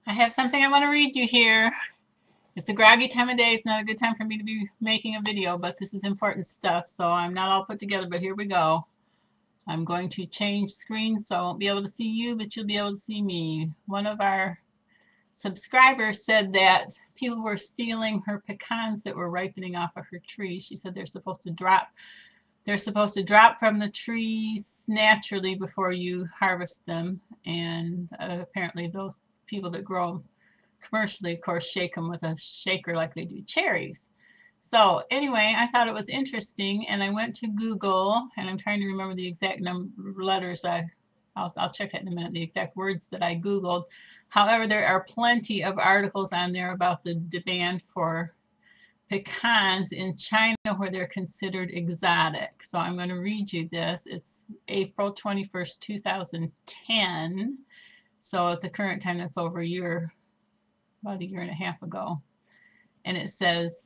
I have something I want to read you here. It's a groggy time of day. It's not a good time for me to be making a video, but this is important stuff, so I'm not all put together, but here we go. I'm going to change screens so I won't be able to see you, but you'll be able to see me. One of our subscribers said that people were stealing her pecans that were ripening off of her tree. She said they're supposed to drop from the trees naturally before you harvest them, and apparently those people that grow them commercially, of course, shake them with a shaker like they do cherries. So anyway, I thought it was interesting, and I went to Google, and I'm trying to remember the exact letters. I'll check that in a minute, the exact words that I Googled. However, there are plenty of articles on there about the demand for pecans in China where they're considered exotic. So I'm going to read you this. It's April 21st, 2010. So at the current time, that's over a year, about a year and a half ago. And it says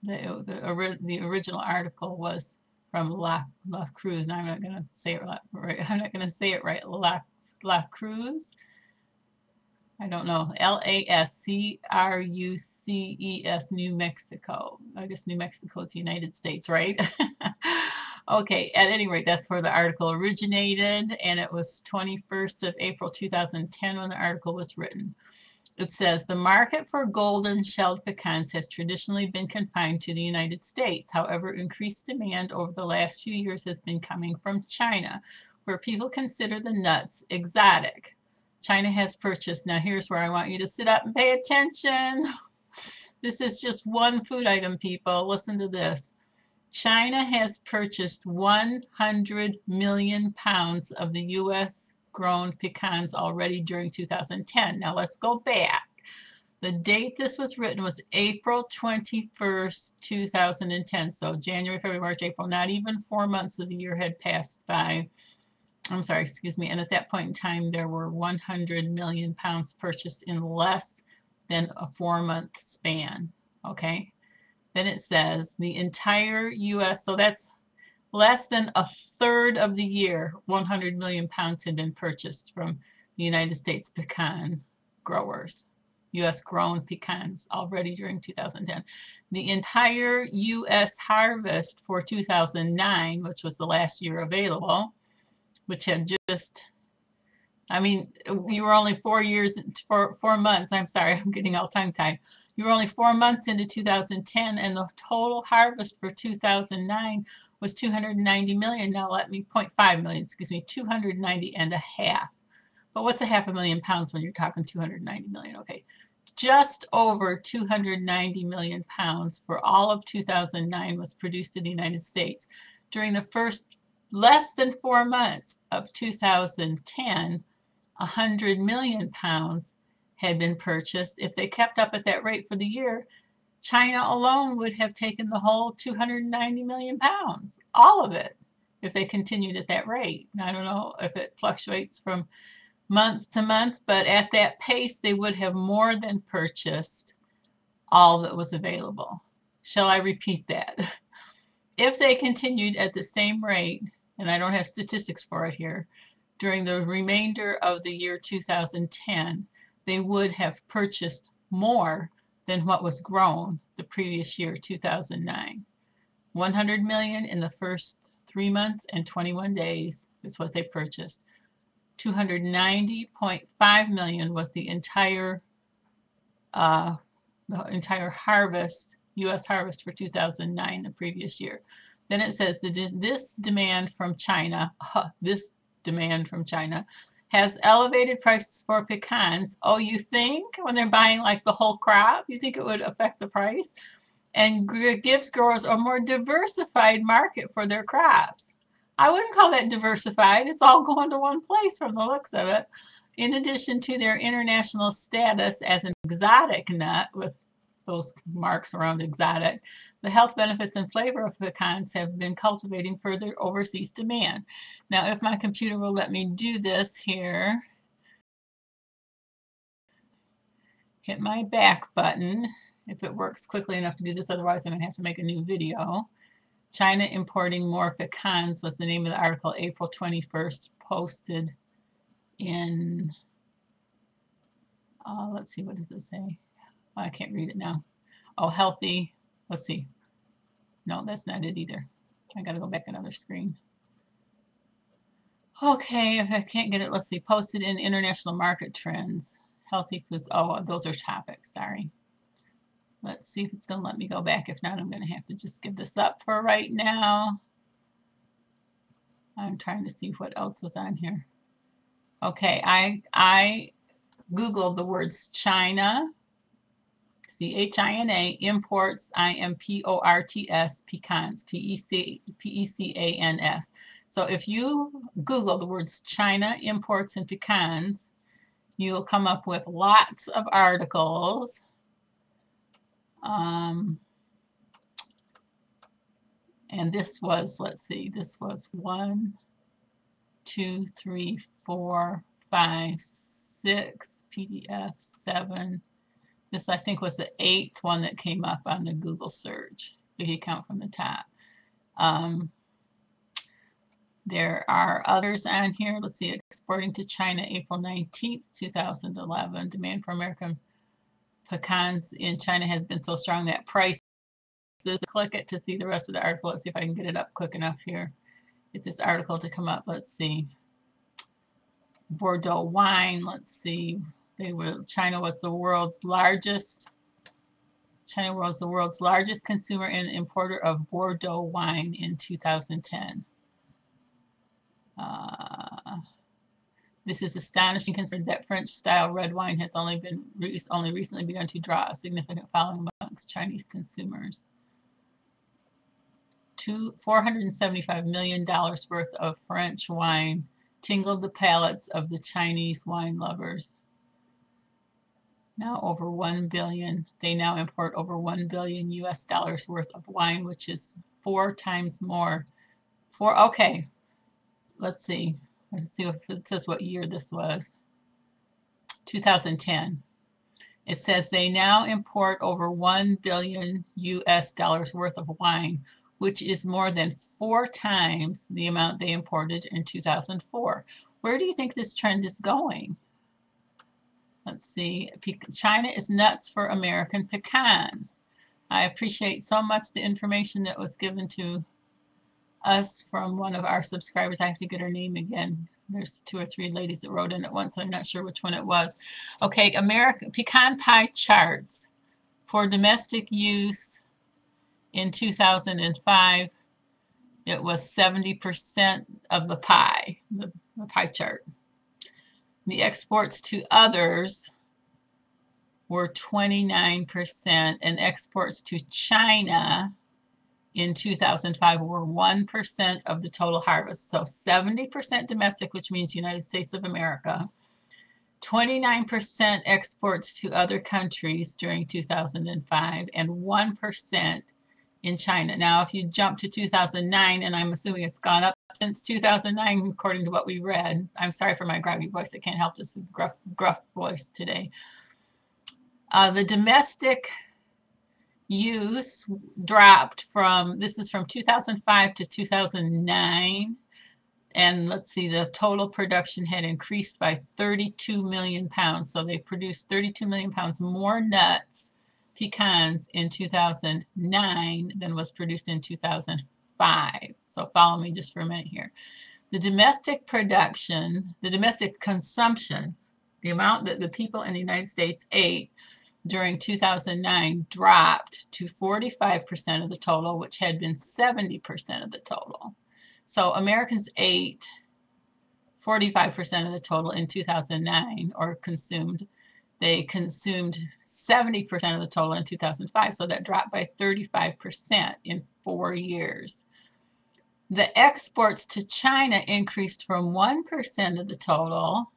the original article was from La Cruz. And I'm not going to say it right. I'm not going to say it right. La Cruz. I don't know. LASCRUCES, New Mexico. I guess New Mexico is the United States, right? Okay, at any rate, that's where the article originated, and it was 21st of April 2010 when the article was written. It says, the market for golden shelled pecans has traditionally been confined to the United States. However, increased demand over the last few years has been coming from China, where people consider the nuts exotic. China has purchased, now here's where I want you to sit up and pay attention. This is just one food item, people. Listen to this. China has purchased 100 million pounds of the U.S. grown pecans already during 2010. Now let's go back. The date this was written was April 21st, 2010. So January, February, March, April, not even 4 months of the year had passed by. I'm sorry, excuse me. And at that point in time, there were 100 million pounds purchased in less than a 4-month span. Okay. Then it says the entire U.S., so that's less than a third of the year, 100 million pounds had been purchased from the United States pecan growers. U.S. grown pecans already during 2010. The entire U.S. harvest for 2009, which was the last year available, which had just, I mean, you were only 4 months, I'm sorry, I'm getting all tongue-tied. You were only 4 months into 2010, and the total harvest for 2009 was 290 million. Now let me, 0.5 million, excuse me, 290 and a half. But what's a half a million pounds when you're talking 290 million? Okay, just over 290 million pounds for all of 2009 was produced in the United States. During the first less than 4 months of 2010, 100 million pounds had been purchased. If they kept up at that rate for the year, China alone would have taken the whole 290 million pounds, all of it, if they continued at that rate. Now, I don't know if it fluctuates from month to month, but at that pace, they would have more than purchased all that was available. Shall I repeat that? If they continued at the same rate, and I don't have statistics for it here, during the remainder of the year 2010, they would have purchased more than what was grown the previous year, 2009. 100 million in the first 3 months and 21 days is what they purchased. 290.5 million was the entire harvest, U.S. harvest for 2009, the previous year. Then it says this demand from China, has elevated prices for pecans. Oh, you think when they're buying like the whole crop, you think it would affect the price? And gives growers a more diversified market for their crops. I wouldn't call that diversified. It's all going to one place from the looks of it. In addition to their international status as an exotic nut, with those marks around exotic, the health benefits and flavor of pecans have been cultivating further overseas demand. Now, if my computer will let me do this here, hit my back button, if it works quickly enough to do this, otherwise I'm going to have to make a new video. China importing more pecans was the name of the article, April 21st, posted in Let's see, what does it say? Oh, I can't read it now. Oh, healthy. Let's see. No, that's not it either. I got to go back another screen. Okay, if I can't get it, let's see. Posted in international market trends. Healthy foods. Oh, those are topics. Sorry. Let's see if it's going to let me go back. If not, I'm going to have to just give this up for right now. I'm trying to see what else was on here. Okay, I Googled the words China, China, imports, imports, pecans, pecans. So if you Google the words China, imports, and pecans, you'll come up with lots of articles. And this was, let's see, this was 1, 2, 3, 4, 5, 6 PDF, 7. This, I think, was the 8th one that came up on the Google search, if you count from the top. There are others on here. Let's see, exporting to China April 19th, 2011. Demand for American pecans in China has been so strong that prices. Click it to see the rest of the article. Let's see if I can get it up quick enough here. Get this article to come up. Let's see. Bordeaux wine. Let's see. China was the world's largest consumer and importer of Bordeaux wine in 2010. This is astonishing considering that French-style red wine has only recently begun to draw a significant following amongst Chinese consumers. $475 million worth of French wine tingled the palates of the Chinese wine lovers. Now over 1 billion. They now import over $1 billion US worth of wine, which is 4 times more. Okay, let's see. Let's see if it says what year this was. 2010. It says they now import over $1 billion US worth of wine, which is more than 4 times the amount they imported in 2004. Where do you think this trend is going? Let's see. China is nuts for American pecans. I appreciate so much the information that was given to us from one of our subscribers. I have to get her name again. There's 2 or 3 ladies that wrote in at once. I'm not sure which one it was. Okay, American pecan pie charts for domestic use. In 2005, it was 70% of the pie, the pie chart. The exports to others were 29%, and exports to China in 2005 were 1% of the total harvest. So 70% domestic, which means United States of America. 29% exports to other countries during 2005, and 1% in China. Now, if you jump to 2009, and I'm assuming it's gone up since 2009, according to what we read. I'm sorry for my groggy voice. I can't help this gruff voice today. The domestic use dropped from, this is from 2005 to 2009. And let's see, the total production had increased by 32 million pounds. So they produced 32 million pounds more nuts, pecans in 2009 than was produced in 2005. So follow me just for a minute here. The domestic production, the domestic consumption, the amount that the people in the United States ate during 2009 dropped to 45% of the total, which had been 70% of the total. So Americans ate 45% of the total in 2009, or consumed. They consumed 70% of the total in 2005, so that dropped by 35% in 4 years. The exports to China increased from 1% of the total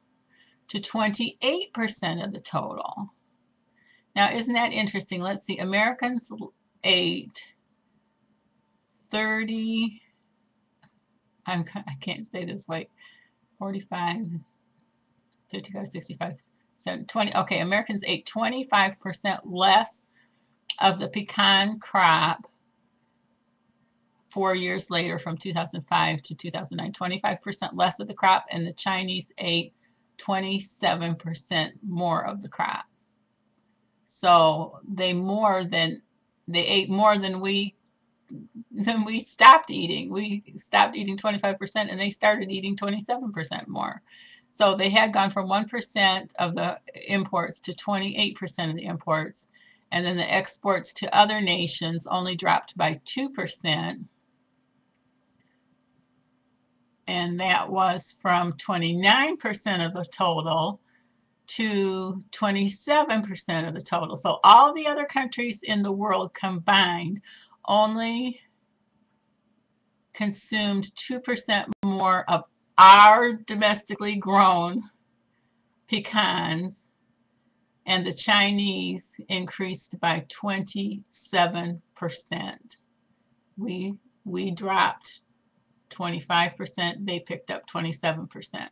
to 28% of the total. Now, isn't that interesting? Let's see, Americans ate 30, I can't say this, wait, 45, 55, 65, 70, 20. Okay, Americans ate 25% less of the pecan crop 4 years later, from 2005 to 2009. 25% less of the crop, and the Chinese ate 27% more of the crop. So they ate more than we stopped eating. We stopped eating 25% and they started eating 27% more. So they had gone from 1% of the imports to 28% of the imports. And then the exports to other nations only dropped by 2%. And that was from 29% of the total to 27% of the total. So all the other countries in the world combined only consumed 2% more of our domestically grown pecans, and the Chinese increased by 27%. We dropped 25%, they picked up 27%.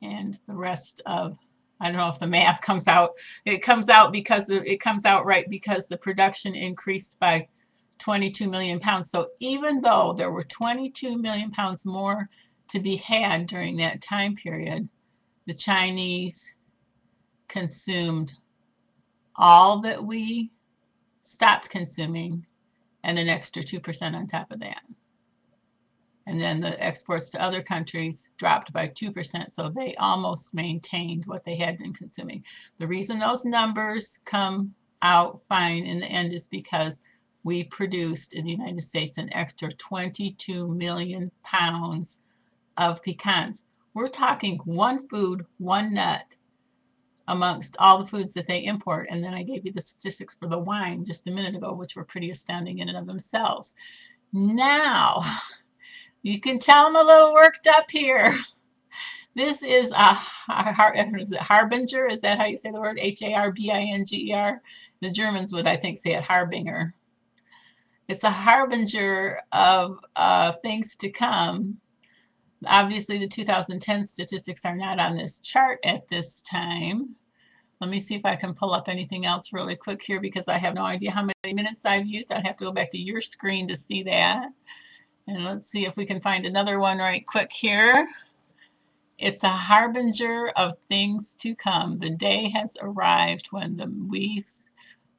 And the rest of, I don't know if the math comes out. It comes out right because the production increased by 22 million pounds. So even though there were 22 million pounds more to be had during that time period, the Chinese consumed all that we stopped consuming and an extra 2% on top of that. And then the exports to other countries dropped by 2%, so they almost maintained what they had been consuming. The reason those numbers come out fine in the end is because we produced in the United States an extra 22 million pounds of pecans. We're talking one food, one nut, amongst all the foods that they import. And then I gave you the statistics for the wine just a minute ago, which were pretty astounding in and of themselves. Now, you can tell I'm a little worked up here. This is a harbinger. Is that how you say the word? Harbinger. The Germans would, I think, say it harbinger. It's a harbinger of things to come. Obviously, the 2010 statistics are not on this chart at this time. Let me see if I can pull up anything else really quick here because I have no idea how many minutes I've used. I'd have to go back to your screen to see that. And let's see if we can find another one right quick here. It's a harbinger of things to come. The day has arrived when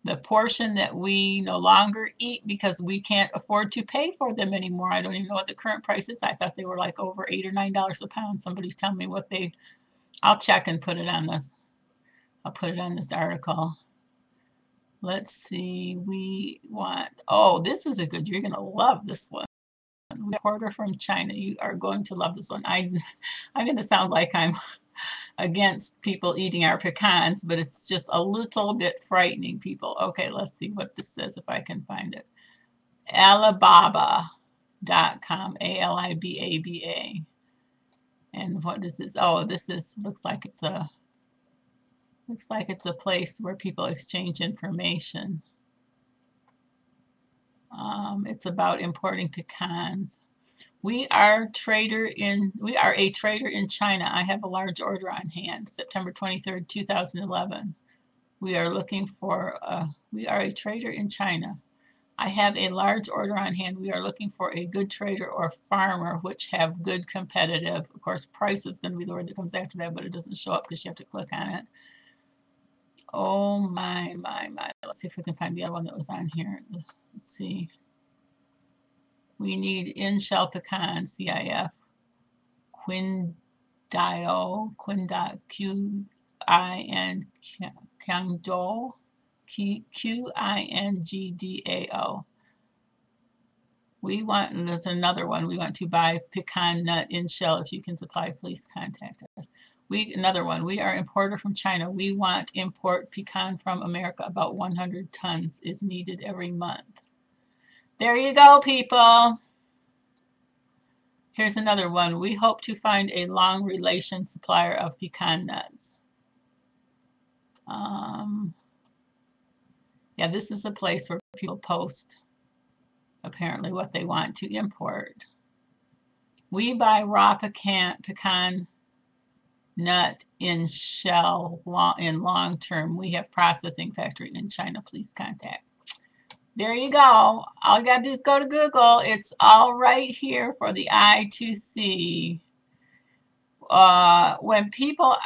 the portion that we no longer eat because we can't afford to pay for them anymore. I don't even know what the current price is. I thought they were like over $8 or $9 a pound. Somebody tell me what I'll check and put it on this. I'll put it on this article. Let's see. Oh, this is a good, you're going to love this one. Importer from China. You are going to love this one. I'm going to sound like I'm against people eating our pecans, but it's just a little bit frightening, people. Okay, let's see what this says if I can find it. Alibaba.com, Alibaba. And what is this? Oh, looks like it's a place where people exchange information. It's about importing pecans. We are a trader in China. I have a large order on hand, September 23rd, 2011. We are a trader in China. I have a large order on hand. We are looking for a good trader or farmer which have good competitive. Of course, price is going to be the word that comes after that, but it doesn't show up because you have to click on it. Oh my. Let's see if we can find the other one that was on here. Let's see. We need in-shell pecan, CIF, Quindao, Qingdao, Qingdao. There's another one. We want to buy pecan nut in shell. If you can supply, please contact us. Another one. We are importer from China. We want import pecan from America. About 100 tons is needed every month. There you go, people. Here's another one. We hope to find a long relation supplier of pecan nuts. Yeah, this is a place where people post apparently what they want to import. We buy raw pecan nut in shell in long term. We have processing factory in China. Please contact. There you go. All you got to do is go to Google. It's all right here for the eye to see. when people